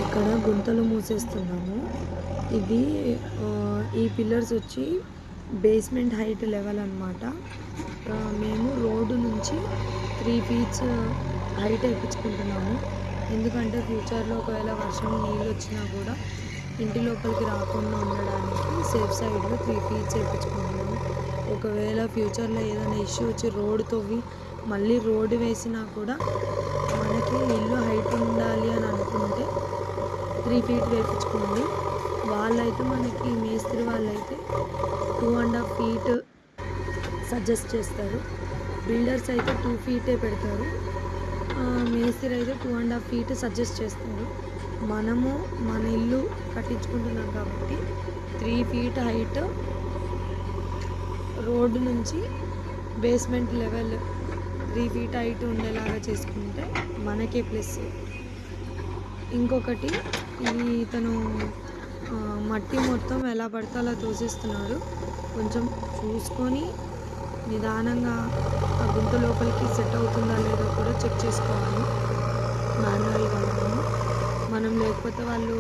ఇక్కడ గుంతలు మూసేస్తున్నాము. ఇది ఈ పిల్లర్స్ వచ్చి బేస్మెంట్ హైట్ లెవెల్ అనమాట. మేము రోడ్డు నుంచి 3 ఫీట్స్ హైట్ వేయించుకుంటున్నాము. ఎందుకంటే ఫ్యూచర్లో ఒకవేళ వర్షం నీళ్ళు వచ్చినా కూడా ఇంటి లోపలికి రాకుండా ఉండడానికి సేఫ్ సైడ్లో 3 ఫీట్స్ వేయించుకుంటున్నాము. ఒకవేళ ఫ్యూచర్లో ఏదైనా ఇష్యూ వచ్చి రోడ్డు తవ్వి మళ్ళీ రోడ్డు వేసినా కూడా మనకి ఇల్లు హైట్ ఉండాలి అని అనుకుంటే 3 ఫీట్ వేయించుకోండి. వాళ్ళైతే మనకి మేస్త్రి వాళ్ళైతే 2.5 ఫీట్ సజెస్ట్ చేస్తారు. బిల్డర్స్ అయితే 2 ఫీటే పెడతారు. మేస్త్రి అయితే 2.5 ఫీట్ సజెస్ట్ చేస్తారు. మనము మన ఇల్లు కట్టించుకుంటున్నాం కాబట్టి 3 ఫీట్ హైట్ రోడ్డు నుంచి బేస్మెంట్ లెవెల్ 3 ఫీట్ హైట్ ఉండేలాగా చేసుకుంటే మనకే ప్లస్. ఇంకొకటి ఇతను మట్టి మొత్తం ఎలా పడితే అలా తోసేస్తున్నాడు. కొంచెం చూసుకొని నిదానంగా ఆ గుంత లోపలికి సెట్ అవుతుందా లేదో కూడా చెక్ చేసుకోవాలి మాన్యువల్గా. మనం లేకపోతే వాళ్ళు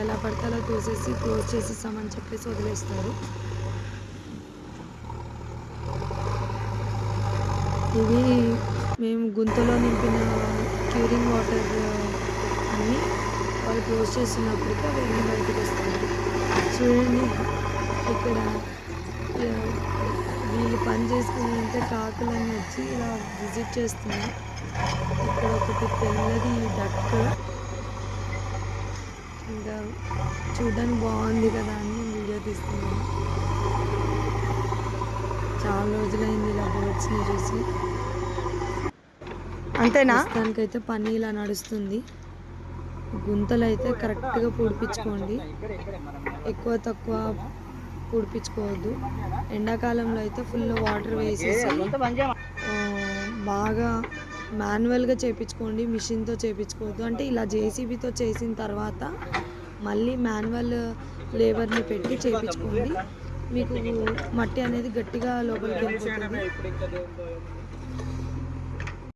ఎలా పడితే అలా తోసేసి క్లోజ్ చేసేస్తామని చెప్పేసి వదిలేస్తారు. ఇది మేము గుంతలో నింపిన క్యూరింగ్ వాటర్ అన్నీ వాళ్ళు క్లోజ్ చేస్తున్నప్పటికీ అవన్నీ బయటకు వస్తాయి. చూడండి ఇక్కడ వీళ్ళు పని చేసుకునే కాకులన్నీ వచ్చి ఇలా విజిట్ చేస్తున్నాయి. ఇక్కడ ఒకటి తెల్లది డక్, ఇంకా చూడడానికి బాగుంది కదా అని నేను వీడియో తీస్తున్నాను. చాలా రోజులైంది ఇలా బర్డ్స్ని చూసి. అంతేనా? దానికైతే పని ఇలా నడుస్తుంది. గుంతలు అయితే కరెక్ట్గా పూడిపించుకోండి, ఎక్కువ తక్కువ పూడిపించుకోవద్దు. ఎండాకాలంలో అయితే ఫుల్ వాటర్ వేసేసి బాగా మాన్యువల్గా చేయించుకోండి, మిషన్తో చేయించుకోవద్దు. అంటే ఇలా జేసీబీతో చేసిన తర్వాత మళ్ళీ మాన్యువల్ లేబర్ని పెట్టి చేయించుకోండి. మీకు మట్టి అనేది గట్టిగా లోపలికి వెళ్ళిపోతుంది.